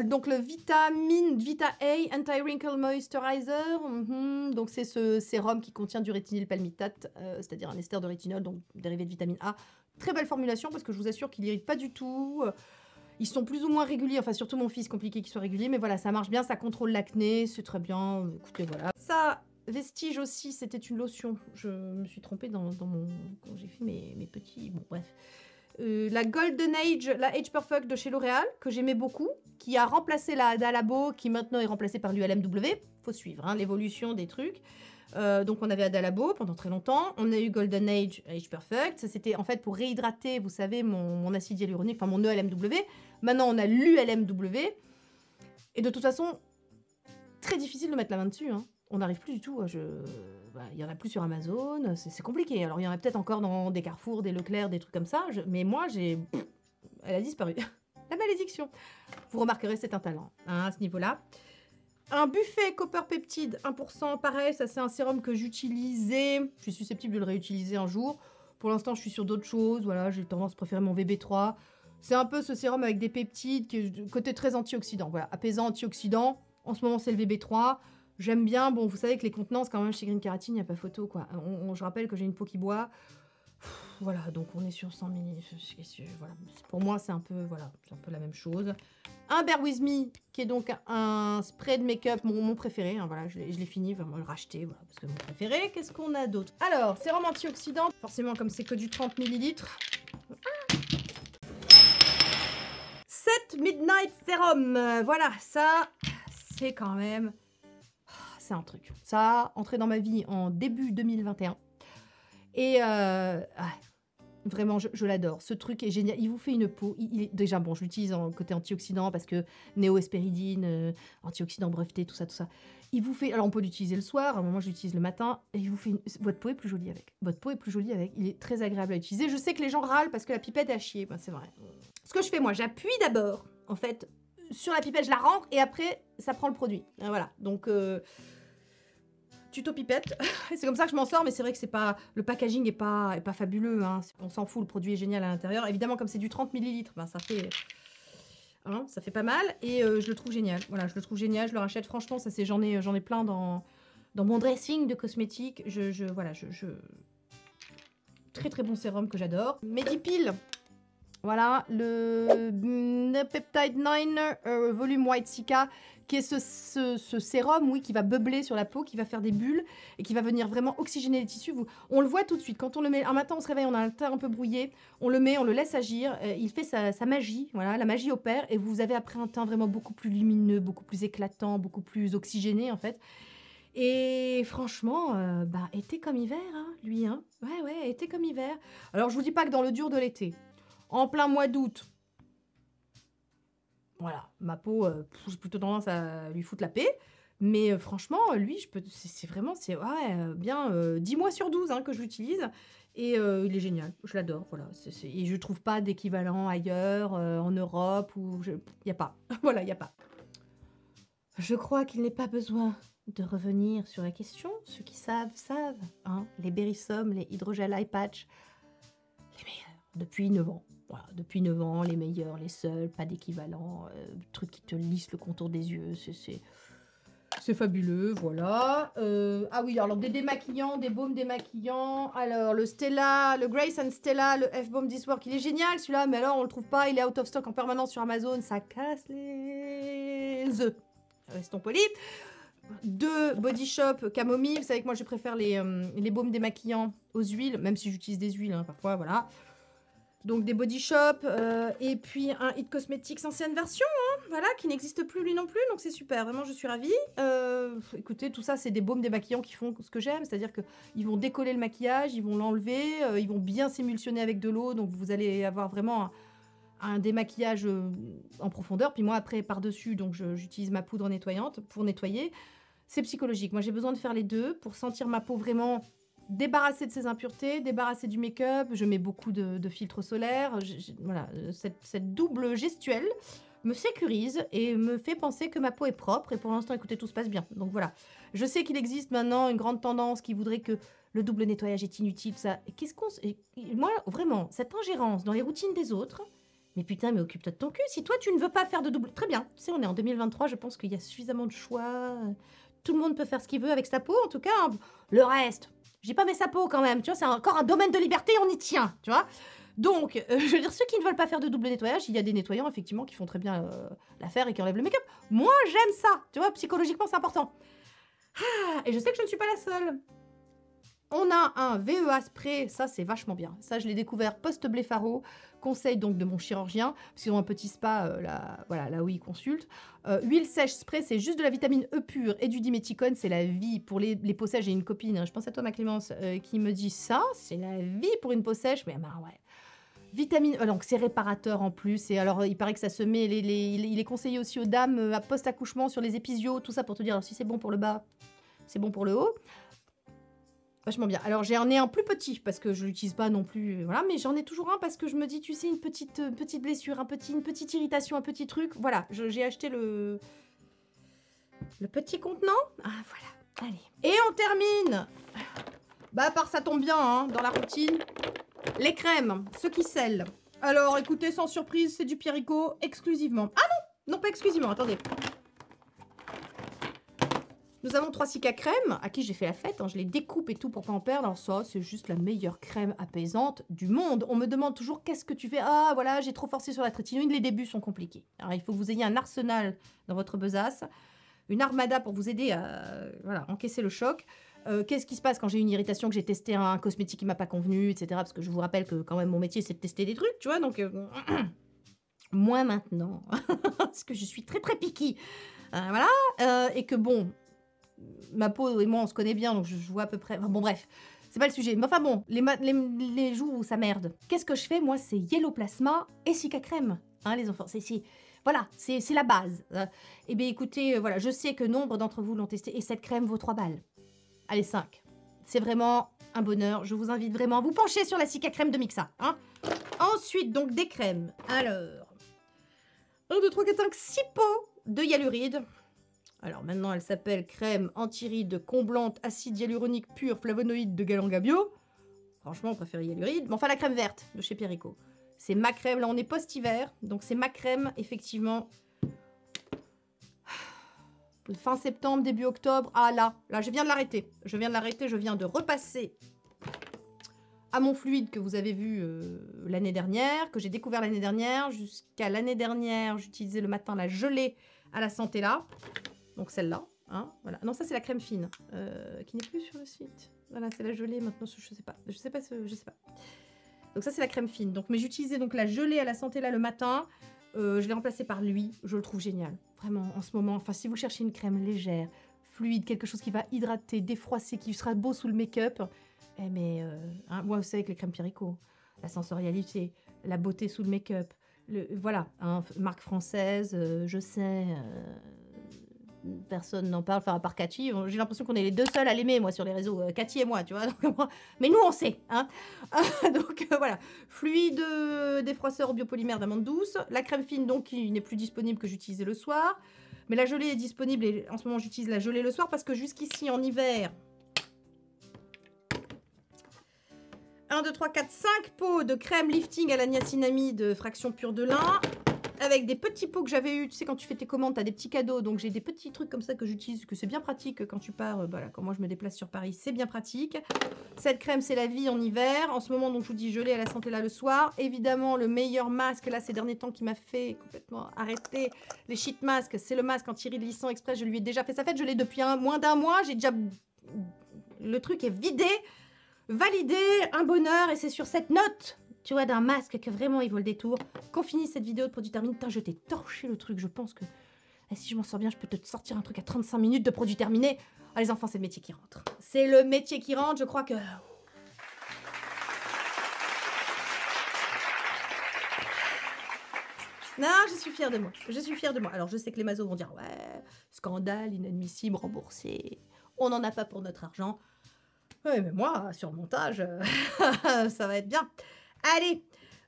Donc le Vita A Anti-Wrinkle Moisturizer. Donc c'est ce sérum qui contient du rétinyl palmitate, c'est-à-dire un ester de rétinol, donc dérivé de vitamine A. Très belle formulation parce que je vous assure qu'il n'irrite pas du tout. Ils sont plus ou moins réguliers, enfin surtout mon fils, compliqué qu'il soit régulier, mais voilà, ça marche bien, ça contrôle l'acné, c'est très bien, écoutez, voilà. Ça, Vestige aussi, c'était une lotion, je me suis trompée dans mon... quand j'ai fait mes petits... bon bref. La Golden Age, la Age Perfect de chez L'Oréal, que j'aimais beaucoup, qui a remplacé la Adalabo, qui maintenant est remplacée par l'ULMW, faut suivre hein, l'évolution des trucs. Donc on avait Adalabo pendant très longtemps, on a eu Golden Age, Age Perfect, ça c'était en fait pour réhydrater, vous savez, mon acide hyaluronique, enfin mon ELMW. Maintenant on a l'ULMW, et de toute façon, très difficile de mettre la main dessus, hein. On n'arrive plus du tout, il y en a plus sur Amazon, c'est compliqué. Alors il y en a peut-être encore dans des Carrefour, des Leclerc, des trucs comme ça, mais moi elle a disparu. La malédiction. Vous remarquerez, c'est un talent hein, à ce niveau-là. Un buffet Copper Peptide 1%, pareil, ça c'est un sérum que j'utilisais. Je suis susceptible de le réutiliser un jour. Pour l'instant, je suis sur d'autres choses. Voilà, j'ai tendance à préférer mon VB3. C'est un peu ce sérum avec des peptides, qui est côté très antioxydant. Voilà, apaisant, antioxydant. En ce moment, c'est le VB3. J'aime bien. Bon, vous savez que les contenances, quand même, chez Green Keratin, il n'y a pas photo, quoi. Je rappelle que j'ai une peau qui boit. Voilà, donc on est sur 100 ml. Voilà. Pour moi, c'est un peu la même chose. Un Bear With Me, qui est donc un spray de make-up, mon préféré. Hein, voilà, je l'ai fini, vraiment le racheter, voilà, parce que mon préféré. Qu'est-ce qu'on a d'autre? Alors, sérum antioxydant, forcément, comme c'est que du 30 ml. 7 Midnight Serum. Voilà, ça, c'est quand même... c'est un truc. Ça a entré dans ma vie en début 2021. Et vraiment, je l'adore. Ce truc est génial. Il vous fait une peau. Déjà, bon, je l'utilise en côté antioxydant parce que néoespéridine, antioxydant breveté, tout ça, tout ça. Il vous fait... Alors, on peut l'utiliser le soir. À un moment, je l'utilise le matin. Et il vous fait... Votre peau est plus jolie avec. Votre peau est plus jolie avec. Il est très agréable à utiliser. Je sais que les gens râlent parce que la pipette est à chier. Ben, c'est vrai. Ce que je fais, moi, j'appuie d'abord, en fait, sur la pipette. Je la rentre et après, ça prend le produit. Voilà. Donc... tuto pipette, c'est comme ça que je m'en sors, mais c'est vrai que c'est pas, le packaging est pas fabuleux, hein. On s'en fout, le produit est génial à l'intérieur. Évidemment, comme c'est du 30 ml, ben ça fait pas mal, et je le trouve génial. Voilà, je le trouve génial, je le rachète. Franchement, ça c'est, j'en ai plein dans mon dressing de cosmétiques. Très très bon sérum que j'adore. Medipil. Voilà, le Peptide 9 Volume White Cica, qui est ce sérum, oui, qui va beubler sur la peau, qui va faire des bulles et qui va venir vraiment oxygéner les tissus. On le voit tout de suite. Quand on le met, un matin, on se réveille, on a un teint un peu brouillé, on le met, on le laisse agir, il fait sa magie, voilà, la magie opère, et vous avez après un teint vraiment beaucoup plus lumineux, beaucoup plus éclatant, beaucoup plus oxygéné, en fait. Et franchement, été comme hiver, hein, lui, hein. Ouais, été comme hiver. Alors, je vous dis pas que dans le dur de l'été, en plein mois d'août, voilà, ma peau, j'ai plutôt tendance à lui foutre la paix. Mais franchement, lui, c'est vraiment, bien 10 mois sur 12 hein, que je l'utilise. Et il est génial, je l'adore, voilà. Et je trouve pas d'équivalent ailleurs, en Europe, il n'y a pas. Voilà, il n'y a pas. Je crois qu'il n'est pas besoin de revenir sur la question. Ceux qui savent, savent. Hein, les Berrysom, les Hydrogel Eye Patch, les meilleurs, depuis 9 ans. Voilà, depuis 9 ans, les meilleurs, les seuls, pas d'équivalent, truc qui te lisse le contour des yeux, C'est fabuleux, voilà. Ah oui, alors des démaquillants, des baumes démaquillants. Alors le Stella, le Grace and Stella, le F-Bomb This Work, il est génial celui-là, mais alors on le trouve pas, il est out of stock en permanence sur Amazon, ça casse les œufs. Restons polis. 2 Body Shop camomille, vous savez que moi je préfère les baumes démaquillants aux huiles, même si j'utilise des huiles hein, parfois, voilà. Donc des Body Shop, et puis un It Cosmetics ancienne version, hein, voilà, qui n'existe plus lui non plus, donc c'est super, vraiment je suis ravie. Écoutez, tout ça c'est des baumes démaquillants qui font ce que j'aime, c'est-à-dire qu'ils vont décoller le maquillage, ils vont l'enlever, ils vont bien s'émulsionner avec de l'eau, donc vous allez avoir vraiment un démaquillage en profondeur. Puis moi après par-dessus, donc j'utilise ma poudre nettoyante pour nettoyer. C'est psychologique, moi j'ai besoin de faire les deux pour sentir ma peau vraiment débarrasser de ses impuretés, débarrasser du make-up, je mets beaucoup de filtres solaires, voilà, cette double gestuelle me sécurise et me fait penser que ma peau est propre et pour l'instant, écoutez, tout se passe bien. Donc voilà, je sais qu'il existe maintenant une grande tendance qui voudrait que le double nettoyage est inutile, tout ça. Moi, vraiment, cette ingérence dans les routines des autres, mais putain, mais occupe-toi de ton cul, si toi tu ne veux pas faire de double... Très bien, tu sais, on est en 2023, je pense qu'il y a suffisamment de choix, tout le monde peut faire ce qu'il veut avec sa peau, en tout cas, hein. Le reste... J'ai pas mis sa peau quand même, tu vois, c'est encore un domaine de liberté, on y tient, tu vois. Donc, je veux dire, ceux qui ne veulent pas faire de double nettoyage, il y a des nettoyants, effectivement, qui font très bien l'affaire et qui enlèvent le make-up. Moi, j'aime ça, tu vois, psychologiquement, c'est important. Ah, et je sais que je ne suis pas la seule. On a un VEA spray, ça c'est vachement bien. Ça je l'ai découvert post-blépharo, conseil donc de mon chirurgien, parce qu'ils ont un petit spa là où ils consultent. Huile sèche spray, c'est juste de la vitamine E pure et du diméthicone, c'est la vie pour les peaux sèches. J'ai une copine, hein, je pense à toi ma Clémence, qui me dit ça, c'est la vie pour une peau sèche, mais bah ouais. Vitamine E, donc c'est réparateur en plus, et alors il paraît que ça se met, il est conseillé aussi aux dames à post-accouchement sur les épisios, tout ça pour te dire alors, si c'est bon pour le bas, c'est bon pour le haut. Vachement bien. Alors j'en ai un plus petit parce que je l'utilise pas non plus, voilà, mais j'en ai toujours un parce que je me dis, tu sais, une petite blessure, une petite irritation, un petit truc. Voilà, j'ai acheté le petit contenant. Ah voilà, allez. Et on termine. Bah à part ça tombe bien, hein, dans la routine. Les crèmes, ceux qui scellent. Alors écoutez, sans surprise, c'est du Pierrico exclusivement. Ah non, non pas exclusivement, attendez. Nous avons 3 Cica crèmes, à qui j'ai fait la fête, hein, je les découpe et tout pour pas en perdre. Alors ça, c'est juste la meilleure crème apaisante du monde. On me demande toujours qu'est-ce que tu fais. Ah voilà, j'ai trop forcé sur la trétinoïde, les débuts sont compliqués. Alors il faut que vous ayez un arsenal dans votre besace, une armada pour vous aider à encaisser le choc. Qu'est-ce qui se passe quand j'ai une irritation, que j'ai testé un cosmétique qui m'a pas convenu, etc. Parce que je vous rappelle que quand même mon métier c'est de tester des trucs, tu vois, donc... Moins maintenant, parce que je suis très très picky. Voilà, et que bon... Ma peau et moi on se connaît bien donc je vois à peu près, enfin, bon bref, c'est pas le sujet, mais enfin bon, les joues où ça merde, qu'est-ce que je fais moi? C'est Yellow Plasma et Cica crème, hein les enfants, voilà, c'est la base. Et bien écoutez, voilà, je sais que nombre d'entre vous l'ont testé et cette crème vaut 3 balles, allez 5, c'est vraiment un bonheur, je vous invite vraiment à vous pencher sur la Cica crème de Mixa, hein. Ensuite donc des crèmes, alors 1, 2, 3, 4, 5, 6 pots de hyaluride. Alors maintenant, elle s'appelle crème anti-rides comblante acide hyaluronique pur flavonoïde de Galanga Bio. Franchement, on préfère hyaluride. Mais enfin, la crème verte de chez Pierrico. C'est ma crème. Là, on est post-hiver. Donc, c'est ma crème, effectivement. Fin septembre, début octobre. Ah là, je viens de l'arrêter. Je viens de repasser à mon fluide que vous avez vu l'année dernière, que j'ai découvert l'année dernière. Jusqu'à l'année dernière, j'utilisais le matin la gelée à la santé là. Donc celle-là, hein, voilà. Non, ça c'est la crème fine, qui n'est plus sur le site. Voilà, c'est la gelée maintenant, je sais pas. Donc ça c'est la crème fine. Donc, mais j'utilisais donc la gelée à la santé là le matin. Je l'ai remplacée par lui. Je le trouve génial. Vraiment, en ce moment. Enfin, si vous cherchez une crème légère, fluide, quelque chose qui va hydrater, défroisser, qui sera beau sous le make-up. Eh mais, hein, moi vous savez que les crèmes Pierrico, la sensorialité, la beauté sous le make-up. Voilà, hein, marque française, je sais... personne n'en parle, enfin à part Cathy, j'ai l'impression qu'on est les deux seuls à l'aimer, moi, sur les réseaux, Cathy et moi, tu vois, donc, mais nous on sait, hein. Donc voilà, fluide défroisseur biopolymère d'amande douce, la crème fine donc qui n'est plus disponible, que j'utilisais le soir, mais la gelée est disponible et en ce moment j'utilise la gelée le soir parce que jusqu'ici en hiver, 1, 2, 3, 4, 5 pots de crème lifting à la niacinamide fraction pure de lin. avec des petits pots que j'avais eu. Tu sais, quand tu fais tes commandes, t'as des petits cadeaux. Donc j'ai des petits trucs comme ça que j'utilise, que c'est bien pratique quand tu pars. Voilà, quand moi je me déplace sur Paris, c'est bien pratique. Cette crème, c'est la vie en hiver. En ce moment, donc je vous dis, je l'ai à la santé là le soir. Évidemment, le meilleur masque là ces derniers temps qui m'a fait complètement arrêter les shit masques, c'est le masque anti-ridissant express. Je lui ai déjà fait sa fête. Je l'ai depuis moins d'un mois. J'ai déjà... Le truc est vidé, validé, un bonheur. Et c'est sur cette note, tu vois, d'un masque que vraiment il vaut le détour, qu'on finisse cette vidéo de produit terminé. Putain, je t'ai torché le truc, je pense que... si je m'en sors bien, je peux te sortir un truc à 35 minutes de produit terminé. Ah, les enfants, c'est le métier qui rentre. C'est le métier qui rentre, je crois que... Non, je suis fière de moi. Je suis fière de moi. Alors, je sais que les mazos vont dire, ouais, scandale, inadmissible, remboursé. On n'en a pas pour notre argent. Ouais, mais moi, sur le montage, ça va être bien. Allez,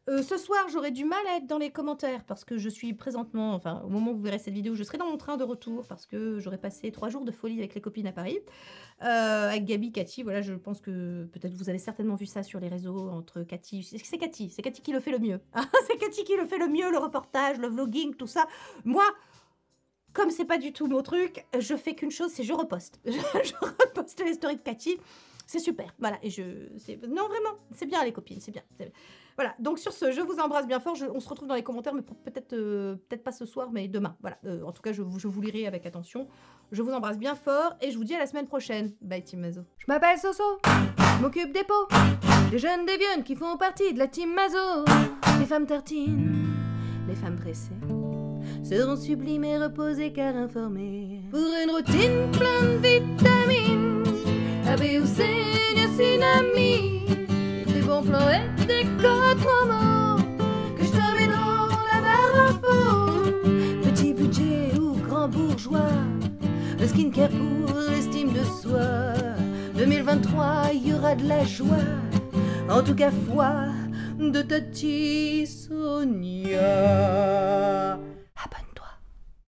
ce soir, j'aurai du mal à être dans les commentaires parce que je suis présentement, enfin, au moment où vous verrez cette vidéo, je serai dans mon train de retour parce que j'aurai passé 3 jours de folie avec les copines à Paris. Avec Gabi, Cathy, voilà, je pense que peut-être vous avez certainement vu ça sur les réseaux entre Cathy. C'est Cathy qui le fait le mieux. Hein, c'est Cathy qui le fait le mieux, le reportage, le vlogging, tout ça. Moi, comme c'est pas du tout mon truc, je fais qu'une chose, c'est je reposte. Je reposte les stories de Cathy. C'est super, voilà, et non, vraiment, c'est bien les copines, c'est bien. Voilà, donc sur ce, je vous embrasse bien fort, on se retrouve dans les commentaires, mais peut-être pas ce soir, mais demain, voilà. En tout cas, je vous lirai avec attention. Je vous embrasse bien fort, et je vous dis à la semaine prochaine. Bye, Team Mazo. Je m'appelle Soso, je m'occupe des pots, des jeunes déviants qui font partie de la Team Mazo. Les femmes tartines, les femmes pressées, seront sublimes et reposées car informées. Pour une routine pleine de vitamines, A, B ou C, niacinamide, des bons plans et des codes promo que je te mets dans la barre info. Petit budget ou grand bourgeois, le skincare pour l'estime de soi. 2023, il y aura de la joie, en tout cas foi de Tati Sonia.